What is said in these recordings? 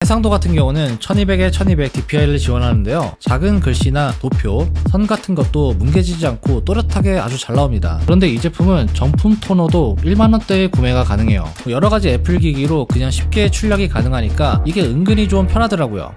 해상도 같은 경우는 1200에 1200 DPI를 지원하는데요. 작은 글씨나 도표, 선 같은 것도 뭉개지지 않고 또렷하게 아주 잘 나옵니다. 그런데 이 제품은 정품 토너도 1만원대에 구매가 가능해요. 여러가지 애플 기기로 그냥 쉽게 출력이 가능하니까 이게 은근히 좀 편하더라고요.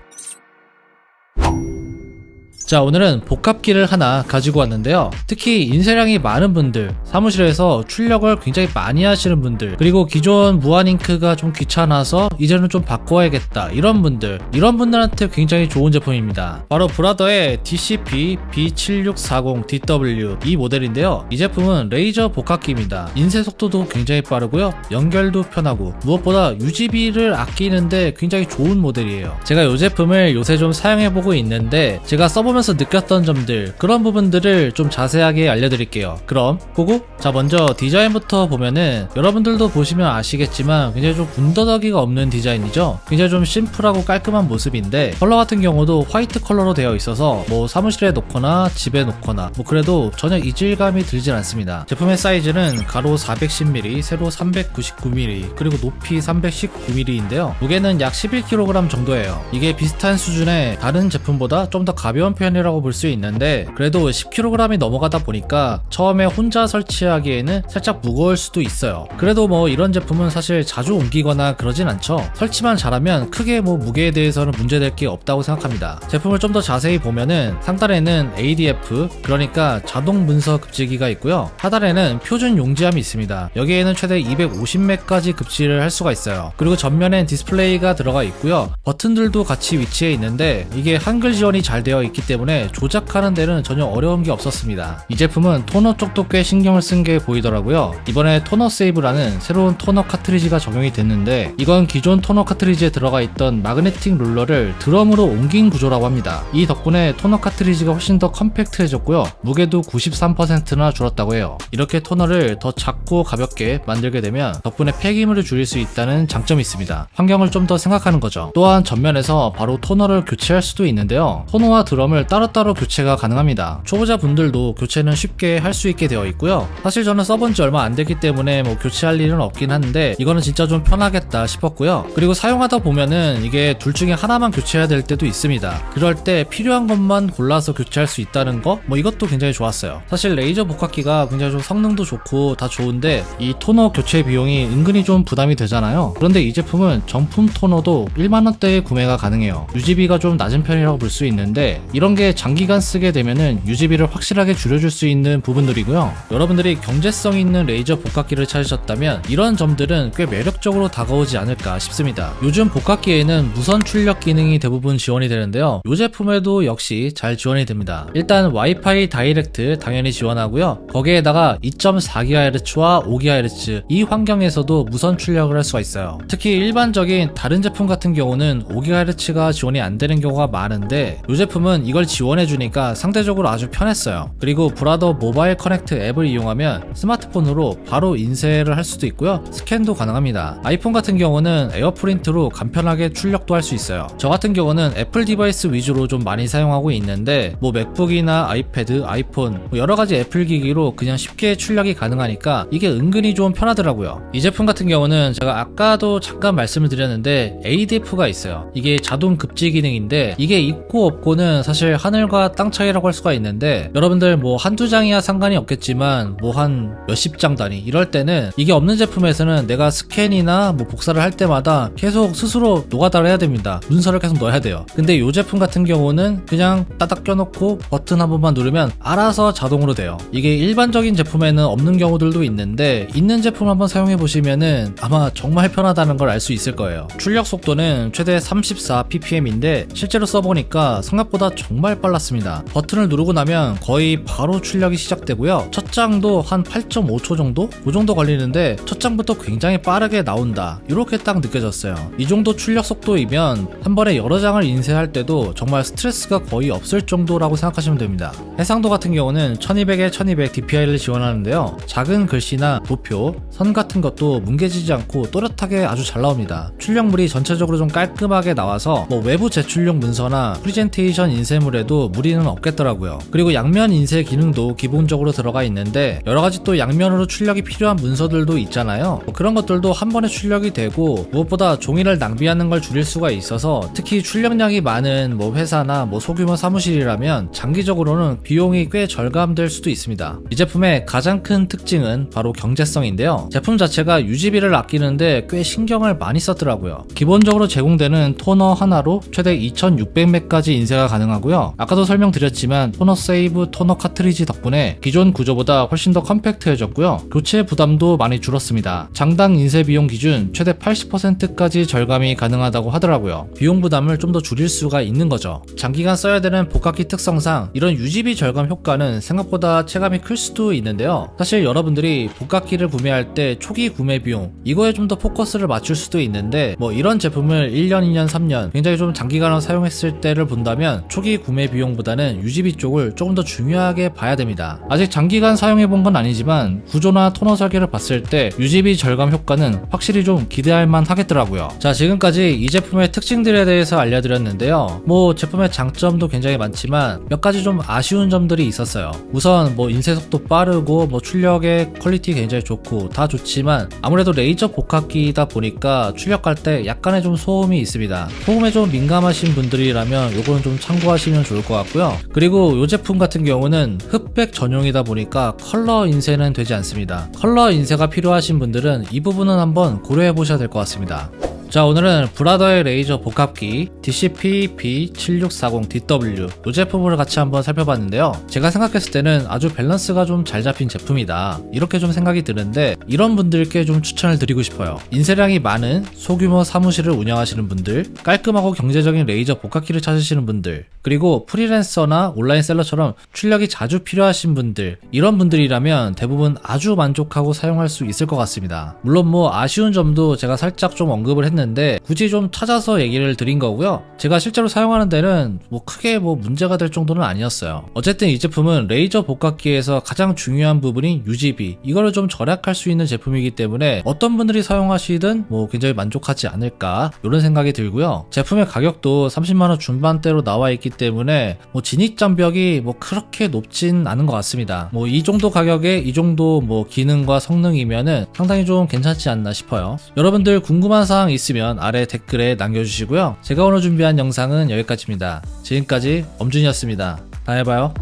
자, 오늘은 복합기를 하나 가지고 왔는데요. 특히 인쇄량이 많은 분들, 사무실에서 출력을 굉장히 많이 하시는 분들, 그리고 기존 무한잉크가 좀 귀찮아서 이제는 좀 바꿔야겠다 이런 분들한테 굉장히 좋은 제품입니다. 바로 브라더의 DCP B7640DW 이 모델인데요. 이 제품은 레이저 복합기입니다. 인쇄 속도도 굉장히 빠르고요, 연결도 편하고 무엇보다 유지비를 아끼는데 굉장히 좋은 모델이에요. 제가 이 제품을 요새 좀 사용해보고 있는데 제가 써보면서 느꼈던 점들, 그런 부분들을 좀 자세하게 알려드릴게요. 그럼 보고, 자, 먼저 디자인부터 보면은 여러분들도 보시면 아시겠지만 굉장히 좀 군더더기가 없는 디자인이죠. 굉장히 좀 심플하고 깔끔한 모습인데, 컬러 같은 경우도 화이트 컬러로 되어 있어서 뭐 사무실에 놓거나 집에 놓거나 뭐 그래도 전혀 이질감이 들진 않습니다. 제품의 사이즈는 가로 410mm, 세로 399mm, 그리고 높이 319mm인데요 무게는 약 11kg 정도예요. 이게 비슷한 수준의 다른 제품보다 좀 더 가벼운 편이라고 볼 수 있는데, 그래도 10kg이 넘어가다 보니까 처음에 혼자 설치하기에는 살짝 무거울 수도 있어요. 그래도 뭐 이런 제품은 사실 자주 옮기거나 그러진 않죠. 설치만 잘하면 크게 뭐 무게에 대해서는 문제될 게 없다고 생각합니다. 제품을 좀 더 자세히 보면은 상단에는 ADF, 그러니까 자동 문서 급지기가 있고요, 하단에는 표준 용지함이 있습니다. 여기에는 최대 250M까지 급지를 할 수가 있어요. 그리고 전면엔 디스플레이가 들어가 있고요, 버튼들도 같이 위치해 있는데 이게 한글 지원이 잘 되어 있기 때문에 조작하는 데는 전혀 어려운 게 없었습니다. 이 제품은 토너 쪽도 꽤 신경을 쓴 게 보이더라고요. 이번에 토너 세이브라는 새로운 토너 카트리지가 적용이 됐는데, 이건 기존 토너 카트리지에 들어가 있던 마그네틱 롤러를 드럼으로 옮긴 구조라고 합니다. 이 덕분에 토너 카트리지가 훨씬 더 컴팩트해졌고요, 무게도 93%나 줄었다고 해요. 이렇게 토너를 더 작고 가볍게 만들게 되면 덕분에 폐기물을 줄일 수 있다는 장점이 있습니다. 환경을 좀 더 생각하는 거죠. 또한 전면에서 바로 토너를 교체할 수도 있는데요, 토너와 드럼을 따로따로 교체가 가능합니다. 초보자 분들도 교체는 쉽게 할 수 있게 되어 있고요. 사실 저는 써본 지 얼마 안 됐기 때문에 뭐 교체할 일은 없긴 한데 이거는 진짜 좀 편하겠다 싶었고요. 그리고 사용하다 보면은 이게 둘 중에 하나만 교체해야 될 때도 있습니다. 그럴 때 필요한 것만 골라서 교체할 수 있다는 거, 뭐 이것도 굉장히 좋았어요. 사실 레이저 복합기가 굉장히 좀 성능도 좋고 다 좋은데 이 토너 교체 비용이 은근히 좀 부담이 되잖아요. 그런데 이 제품은 정품 토너도 1만원대에 구매가 가능해요. 유지비가 좀 낮은 편이라고 볼 수 있는데 이런 게 장기간 쓰게 되면은 유지비를 확실하게 줄여줄 수 있는 부분들이고요. 여러분들이 경제성 있는 레이저 복합기를 찾으셨다면 이런 점들은 꽤 매력적으로 다가오지 않을까 싶습니다. 요즘 복합기에는 무선 출력 기능이 대부분 지원이 되는데요, 이 제품에도 역시 잘 지원이 됩니다. 일단 와이파이 다이렉트 당연히 지원하고요, 거기에다가 2.4GHz와 5GHz 이 환경에서도 무선 출력을 할 수가 있어요. 특히 일반적인 다른 제품 같은 경우는 5GHz가 지원이 안 되는 경우가 많은데 이 제품은 이걸 지원해주니까 상대적으로 아주 편했어요. 그리고 브라더 모바일 커넥트 앱을 이용하면 스마트폰으로 바로 인쇄를 할 수도 있고요, 스캔도 가능합니다. 아이폰 같은 경우는 에어프린트로 간편하게 출력도 할 수 있어요. 저 같은 경우는 애플 디바이스 위주로 좀 많이 사용하고 있는데 뭐 맥북이나 아이패드, 아이폰 뭐 여러가지 애플 기기로 그냥 쉽게 출력이 가능하니까 이게 은근히 좀 편하더라고요. 이 제품 같은 경우는 제가 아까도 잠깐 말씀을 드렸는데 ADF가 있어요. 이게 자동 급지 기능인데 이게 있고 없고는 사실 하늘과 땅 차이라고 할 수가 있는데, 여러분들 뭐 한두 장이야 상관이 없겠지만 뭐 한 몇십 장 단위 이럴 때는 이게 없는 제품에서는 내가 스캔이나 뭐 복사를 할 때마다 계속 스스로 노가다를 해야 됩니다. 문서를 계속 넣어야 돼요. 근데 이 제품 같은 경우는 그냥 따닥 껴놓고 버튼 한 번만 누르면 알아서 자동으로 돼요. 이게 일반적인 제품에는 없는 경우들도 있는데 있는 제품 한번 사용해 보시면은 아마 정말 편하다는 걸 알 수 있을 거예요. 출력 속도는 최대 34ppm인데 실제로 써보니까 생각보다 정말 빨랐습니다. 버튼을 누르고 나면 거의 바로 출력이 시작되고요, 첫 장도 한 8.5초 정도? 그 정도 걸리는데 첫 장부터 굉장히 빠르게 나온다, 이렇게 딱 느껴졌어요. 이 정도 출력 속도이면 한 번에 여러 장을 인쇄할 때도 정말 스트레스가 거의 없을 정도라고 생각하시면 됩니다. 해상도 같은 경우는 1200에 1200 DPI를 지원하는데요, 작은 글씨나 도표, 선 같은 것도 뭉개지지 않고 또렷하게 아주 잘 나옵니다. 출력물이 전체적으로 좀 깔끔하게 나와서 뭐 외부 제출용 문서나 프리젠테이션 인쇄물에 해도 무리는 없겠더라고요. 그리고 양면 인쇄 기능도 기본적으로 들어가 있는데 여러가지 또 양면으로 출력이 필요한 문서들도 있잖아요. 그런 것들도 한 번에 출력이 되고 무엇보다 종이를 낭비하는 걸 줄일 수가 있어서 특히 출력량이 많은 회사나 소규모 사무실이라면 장기적으로는 비용이 꽤 절감될 수도 있습니다. 이 제품의 가장 큰 특징은 바로 경제성인데요. 제품 자체가 유지비를 아끼는데 꽤 신경을 많이 썼더라고요. 기본적으로 제공되는 토너 하나로 최대 2600맥까지 인쇄가 가능하고요. 아까도 설명드렸지만 토너 세이브 토너 카트리지 덕분에 기존 구조보다 훨씬 더 컴팩트해졌고요. 교체 부담도 많이 줄었습니다. 장당 인쇄 비용 기준 최대 80%까지 절감이 가능하다고 하더라고요. 비용 부담을 좀 더 줄일 수가 있는 거죠. 장기간 써야 되는 복합기 특성상 이런 유지비 절감 효과는 생각보다 체감이 클 수도 있는데요. 사실 여러분들이 복합기를 구매할 때 초기 구매 비용 이거에 좀 더 포커스를 맞출 수도 있는데 이런 제품을 1년, 2년, 3년 굉장히 좀 장기간으로 사용했을 때를 본다면 초기 구매 비용보다는 유지비 쪽을 조금 더 중요하게 봐야 됩니다. 아직 장기간 사용해본 건 아니지만 구조나 토너 설계를 봤을 때 유지비 절감 효과는 확실히 좀 기대할 만 하겠더라고요. 자, 지금까지 이 제품의 특징들에 대해서 알려드렸는데요. 제품의 장점도 굉장히 많지만 몇 가지 좀 아쉬운 점들이 있었어요. 우선 인쇄 속도 빠르고 출력의 퀄리티 굉장히 좋고 다 좋지만 아무래도 레이저 복합기이다 보니까 출력할 때 약간의 좀 소음이 있습니다. 소음에 좀 민감하신 분들이라면 요거는 좀 참고하시면 좋을 것 같고요. 그리고 이 제품 같은 경우는 흑백 전용이다 보니까 컬러 인쇄는 되지 않습니다. 컬러 인쇄가 필요하신 분들은 이 부분은 한번 고려해 보셔야 될 것 같습니다. 자, 오늘은 브라더의 레이저 복합기 DCP-B7640DW 이 제품을 같이 한번 살펴봤는데요. 제가 생각했을 때는 아주 밸런스가 좀 잘 잡힌 제품이다 이렇게 좀 생각이 드는데 이런 분들께 좀 추천을 드리고 싶어요. 인쇄량이 많은 소규모 사무실을 운영하시는 분들, 깔끔하고 경제적인 레이저 복합기를 찾으시는 분들, 그리고 프리랜서나 온라인 셀러처럼 출력이 자주 필요하신 분들, 이런 분들이라면 대부분 아주 만족하고 사용할 수 있을 것 같습니다. 물론 아쉬운 점도 제가 살짝 좀 언급을 했는데 굳이 좀 찾아서 얘기를 드린 거고요. 제가 실제로 사용하는 데는 크게 문제가 될 정도는 아니었어요. 어쨌든 이 제품은 레이저 복합기에서 가장 중요한 부분인 유지비, 이거를 좀 절약할 수 있는 제품이기 때문에 어떤 분들이 사용하시든 굉장히 만족하지 않을까 이런 생각이 들고요. 제품의 가격도 30만원 중반대로 나와 있기 때문에 진입장벽이 그렇게 높진 않은 것 같습니다. 이 정도 가격에 이 정도 기능과 성능이면은 상당히 좀 괜찮지 않나 싶어요. 여러분들 궁금한 사항 있으면 아래 댓글에 남겨주시고요. 제가 오늘 준비한 영상은 여기까지입니다. 지금까지 엄준이었습니다. 다음에 봐요.